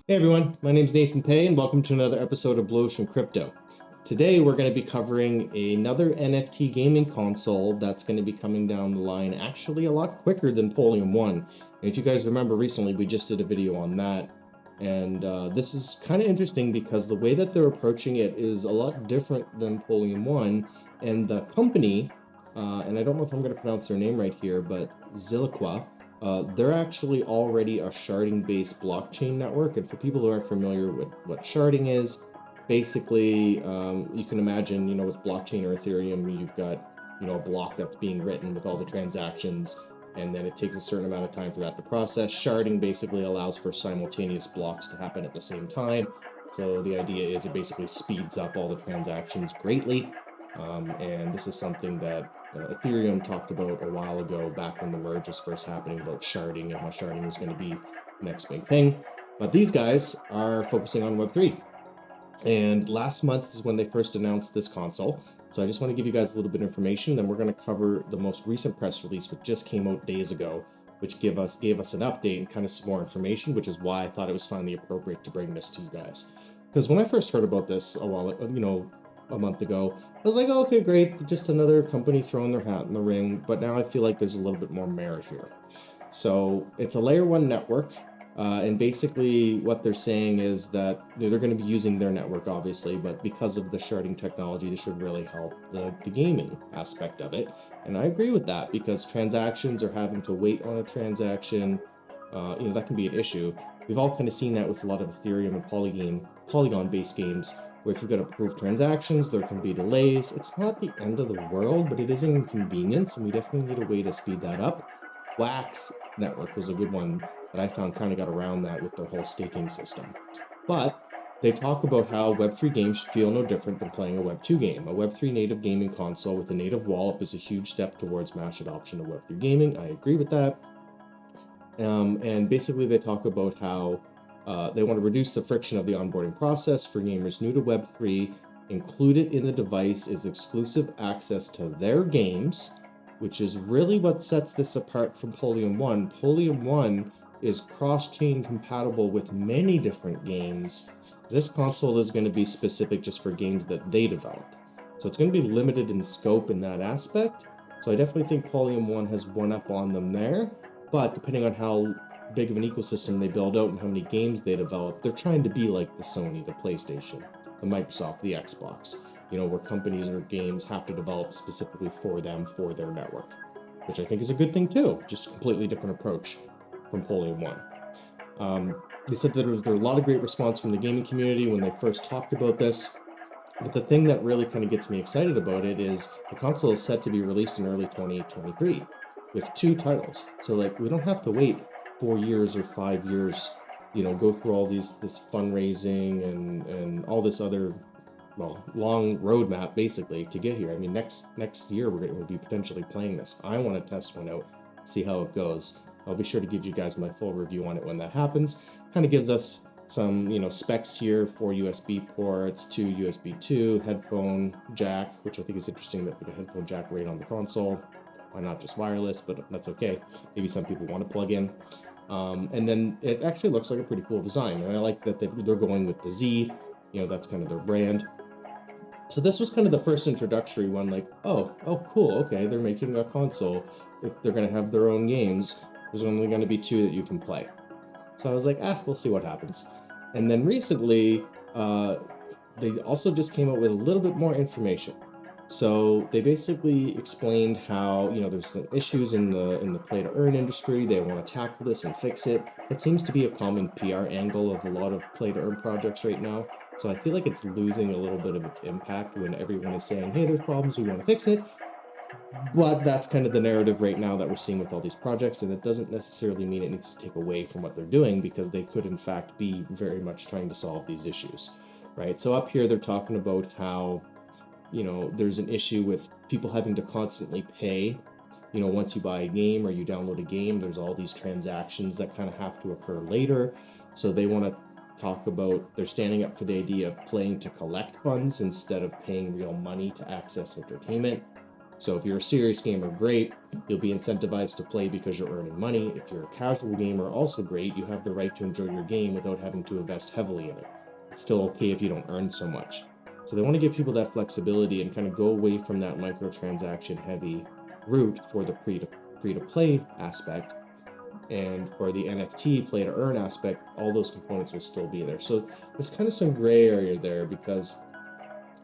Hey everyone, my name is Nathan Pay and welcome to another episode of Blu Ocean Crypto. Today we're going to be covering another NFT gaming console that's going to be coming down the line actually a lot quicker than Polium 1. And if you guys remember recently, we just did a video on that. And this is kind of interesting because the way that they're approaching it is a lot different than Polium 1. And the company, and I don't know if I'm going to pronounce their name right here, but Zilliqa, they're actually already a sharding-based blockchain network. And for people who aren't familiar with what sharding is, basically, you can imagine, with blockchain or Ethereum, you've got, a block that's being written with all the transactions, and then it takes a certain amount of time for that to process. Sharding basically allows for simultaneous blocks to happen at the same time. So the idea is it basically speeds up all the transactions greatly. And this is something that Ethereum talked about a while ago, back when the merge was first happening, about sharding and how sharding was going to be the next big thing. But these guys are focusing on Web3. And last month is when they first announced this console. So I just want to give you guys a little bit of information. Then we're going to cover the most recent press release, which just came out days ago, which gave us an update and kind of some more information, which is why I thought it was finally appropriate to bring this to you guys. Because when I first heard about this a month ago, I was like, oh, okay, great, just another company throwing their hat in the ring. But now I feel like there's a little bit more merit here. So it's a layer 1 network. And basically what they're saying is that they're going to be using their network, obviously, but because of the sharding technology, this should really help the gaming aspect of it. And I agree with that, because transactions or having to wait on a transaction, that can be an issue. We've all kind of seen that with a lot of Ethereum and Polygon-based games, where if you've got approved transactions, there can be delays. It's not the end of the world, but it is an inconvenience, and we definitely need a way to speed that up. Wax network was a good one that I found kind of got around that with their whole staking system. But they talk about how Web3 games should feel no different than playing a Web2 game. A Web3 native gaming console with a native wallet is a huge step towards mass adoption of Web3 gaming. I agree with that. And basically they talk about how they want to reduce the friction of the onboarding process for gamers new to Web3. Included in the device is exclusive access to their games, which is really what sets this apart from Polium 1. Polium 1 is cross-chain compatible with many different games. This console is going to be specific just for games that they develop. So it's going to be limited in scope in that aspect. So I definitely think Polium 1 has one up on them there. But depending on how big of an ecosystem they build out and how many games they develop, they're trying to be like the Sony, the PlayStation, the Microsoft, the Xbox, where companies or games have to develop specifically for them, for their network, which I think is a good thing too, just a completely different approach from Polium 1. They said that there was a lot of great response from the gaming community when they first talked about this, but the thing that really kind of gets me excited about it is the console is set to be released in early 2023 with 2 titles. So we don't have to wait 4 years or 5 years, go through all this fundraising and all this other long roadmap basically to get here. I mean, next year we're going to be potentially playing this. I want to test one out, see how it goes. I'll be sure to give you guys my full review on it when that happens. Kind of gives us some, specs here: 4 USB ports, 2 USB 2, headphone jack, which I think is interesting that we got a headphone jack right on the console. Why not just wireless? But that's okay. Maybe some people want to plug in. And then it actually looks like a pretty cool design. And I like that they're going with the Z. That's kind of their brand. So this was kind of the first introductory one, oh, cool, okay, they're making a console. If they're going to have their own games, there's only going to be 2 that you can play. So I was like, we'll see what happens. And then recently, they also just came out with a little bit more information. So they basically explained how, there's some issues in the play-to-earn industry. They want to tackle this and fix it. It seems to be a common PR angle of a lot of play-to-earn projects right now. So I feel like it's losing a little bit of its impact when everyone is saying, hey, there's problems, we want to fix it. But that's kind of the narrative right now that we're seeing with all these projects, and it doesn't necessarily mean it needs to take away from what they're doing, because they could in fact be very much trying to solve these issues, right? So up here they're talking about how, there's an issue with people having to constantly pay. Once you buy a game or you download a game, there's all these transactions that kind of have to occur later. So they want to talk about, they're standing up for the idea of playing to collect funds instead of paying real money to access entertainment. So if you're a serious gamer, great. You'll be incentivized to play because you're earning money. If you're a casual gamer, also great. You have the right to enjoy your game without having to invest heavily in it. It's still okay if you don't earn so much. So they want to give people that flexibility and kind of go away from that microtransaction heavy route for the free-to-play aspect. And for the NFT play to earn aspect, all those components will still be there. So there's kind of some gray area there, because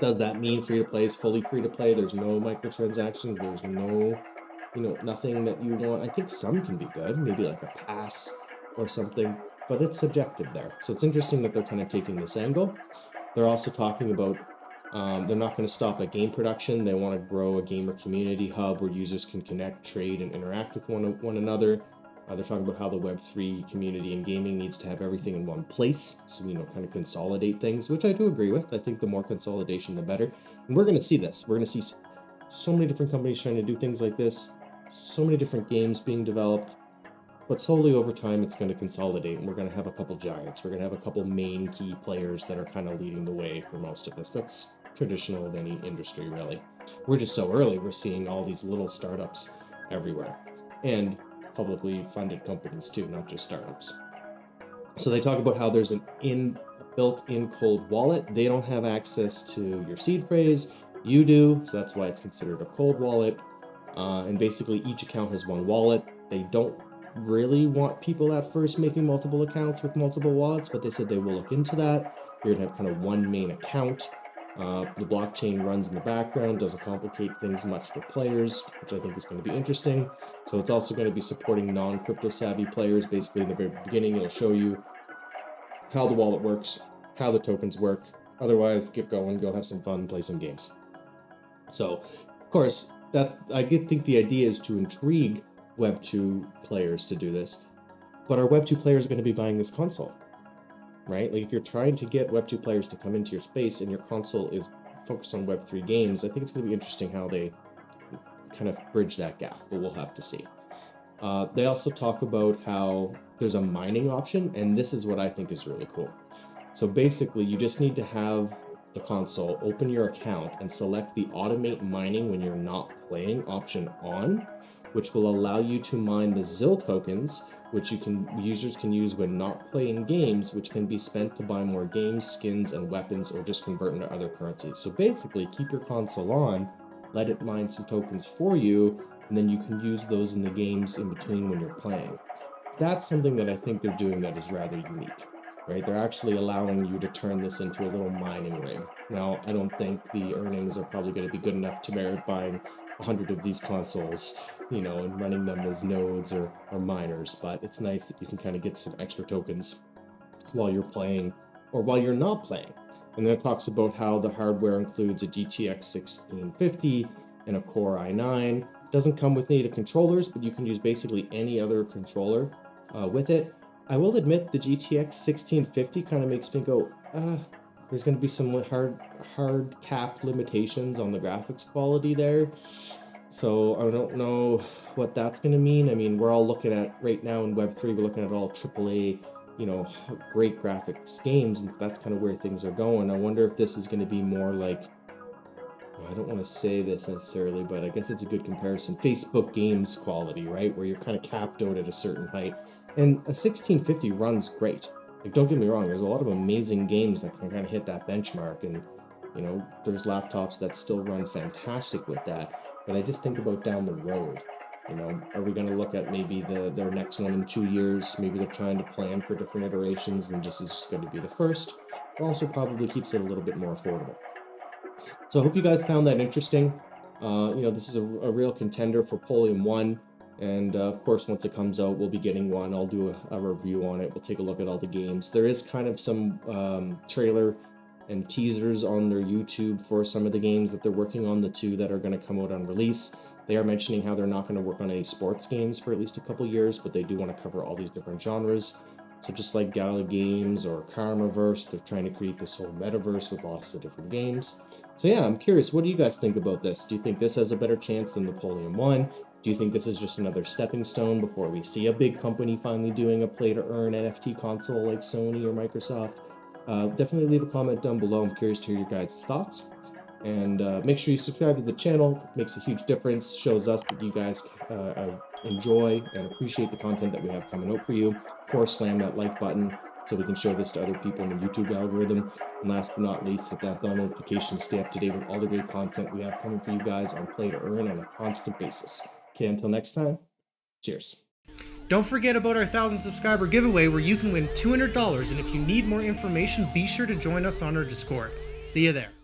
does that mean free to play is fully free to play? There's no microtransactions, there's no, nothing that you want. I think some can be good, maybe like a pass or something, but it's subjective there. So it's interesting that they're kind of taking this angle. They're also talking about they're not going to stop at game production. They want to grow a gamer community hub where users can connect, trade, and interact with one another. They're talking about how the Web3 community in gaming needs to have everything in one place. So, kind of consolidate things, which I do agree with. I think the more consolidation, the better. And we're going to see this. We're going to see so many different companies trying to do things like this, so many different games being developed. But slowly over time, it's going to consolidate, and we're going to have a couple giants. We're going to have a couple main key players that are kind of leading the way for most of this. That's traditional of any industry, really. We're just so early. We're seeing all these little startups everywhere. And publicly funded companies too, not just startups. So they talk about how there's an built-in cold wallet. They don't have access to your seed phrase. You do, so that's why it's considered a cold wallet. And basically each account has one wallet. They don't really want people at first making multiple accounts with multiple wallets, but they said they will look into that. You're gonna have kind of one main account. The blockchain runs in the background, doesn't complicate things much for players, which I think is going to be interesting. So it's also going to be supporting non-crypto savvy players. Basically, in the very beginning, it'll show you how the wallet works, how the tokens work. Otherwise, get going, go have some fun, play some games. So, of course, I think the idea is to intrigue Web 2 players to do this. But our Web 2 players are going to be buying this console, right? Like if you're trying to get Web 2 players to come into your space and your console is focused on Web 3 games, I think it's going to be interesting how they kind of bridge that gap, but we'll have to see. They also talk about how there's a mining option, and this is what I think is really cool. So basically, you just need to have the console, open your account, and select the automate mining when you're not playing option on, which will allow you to mine the ZIL tokens, which users can use when not playing games, which can be spent to buy more games, skins, and weapons, or just convert into other currencies. So basically, keep your console on, let it mine some tokens for you, and then you can use those in the games in between when you're playing. That's something that I think they're doing that is rather unique, right? They're actually allowing you to turn this into a little mining rig. Now, I don't think the earnings are probably going to be good enough to merit buying 100 of these consoles, and running them as nodes or miners, but it's nice that you can kind of get some extra tokens while you're playing or while you're not playing. And then it talks about how the hardware includes a GTX 1650 and a Core i9. It doesn't come with native controllers, but you can use basically any other controller with it. I will admit the GTX 1650 kind of makes me go, there's going to be some hard cap limitations on the graphics quality there. So I don't know what that's going to mean. I mean, we're all looking at right now in Web3, we're looking at all AAA, great graphics games, and that's kind of where things are going. I wonder if this is going to be more like, I don't want to say this necessarily, but I guess it's a good comparison. Facebook games quality, right? Where you're kind of capped out at a certain height. And a 1650 runs great. Like, don't get me wrong, there's a lot of amazing games that can kind of hit that benchmark, and there's laptops that still run fantastic with that. But I just think about down the road, are we going to look at maybe their next one in 2 years? Maybe they're trying to plan for different iterations, and this is just going to be the first. It also probably keeps it a little bit more affordable. So I hope you guys found that interesting. This is a real contender for Polium 1. And of course, once it comes out, we'll be getting one. I'll do a review on it. We'll take a look at all the games. There is kind of some trailer and teasers on their YouTube for some of the games that they're working on, the two that are going to come out on release. They are mentioning how they're not going to work on any sports games for at least a couple years, but they do want to cover all these different genres. So just like Gala Games or Karmaverse, they're trying to create this whole metaverse with lots of different games. So yeah, I'm curious, what do you guys think about this? Do you think this has a better chance than the Polium 1? Do you think this is just another stepping stone before we see a big company finally doing a play-to-earn NFT console like Sony or Microsoft? Definitely leave a comment down below. I'm curious to hear your guys' thoughts. And make sure you subscribe to the channel. It makes a huge difference, shows us that you guys enjoy and appreciate the content that we have coming out for you. Of course, slam that like button so we can show this to other people in the YouTube algorithm. And last but not least, hit that bell notification to stay up to date with all the great content we have coming for you guys on Play to Earn on a constant basis. Okay, until next time, cheers. Don't forget about our 1,000 subscriber giveaway where you can win $200, and if you need more information, be sure to join us on our Discord. See you there.